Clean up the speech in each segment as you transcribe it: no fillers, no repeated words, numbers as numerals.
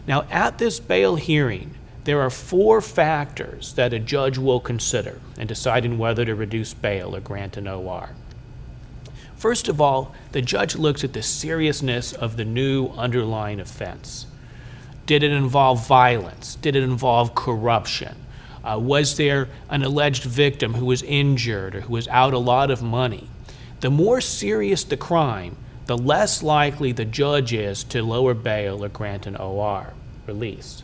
Now, at this bail hearing, there are 4 factors that a judge will consider in deciding whether to reduce bail or grant an OR. First of all, the judge looks at the seriousness of the new underlying offense. Did it involve violence? Did it involve corruption? Was there an alleged victim who was injured or who was out a lot of money? The more serious the crime, the less likely the judge is to lower bail or grant an OR release.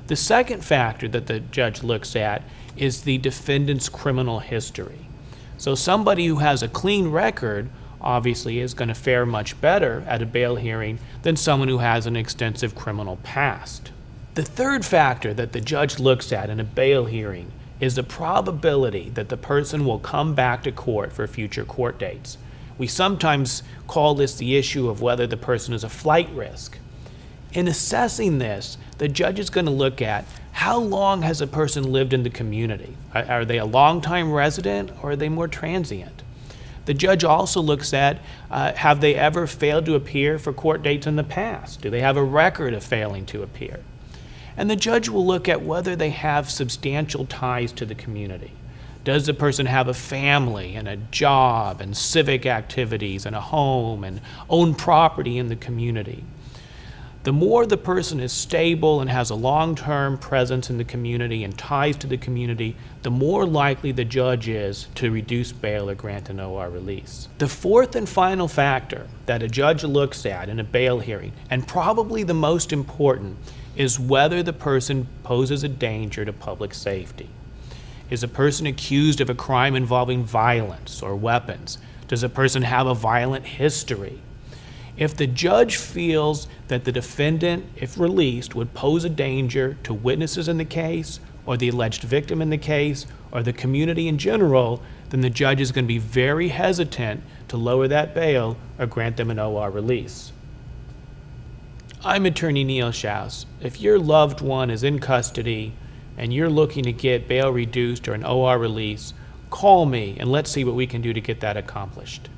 The second factor that the judge looks at is the defendant's criminal history. So somebody who has a clean record obviously is going to fare much better at a bail hearing than someone who has an extensive criminal past. The third factor that the judge looks at in a bail hearing is the probability that the person will come back to court for future court dates. We sometimes call this the issue of whether the person is a flight risk. In assessing this, the judge is going to look at how long has a person lived in the community. Are they a long-time resident or are they more transient? The judge also looks at have they ever failed to appear for court dates in the past? Do they have a record of failing to appear? And the judge will look at whether they have substantial ties to the community. Does the person have a family and a job and civic activities and a home and own property in the community? The more the person is stable and has a long-term presence in the community and ties to the community, the more likely the judge is to reduce bail or grant an OR release. The fourth and final factor that a judge looks at in a bail hearing, and probably the most important, is whether the person poses a danger to public safety. Is a person accused of a crime involving violence or weapons? Does a person have a violent history? If the judge feels that the defendant, if released, would pose a danger to witnesses in the case, or the alleged victim in the case, or the community in general, then the judge is going to be very hesitant to lower that bail or grant them an OR release. I'm Attorney Neil Schaus. If your loved one is in custody and you're looking to get bail reduced or an OR release, call me and let's see what we can do to get that accomplished.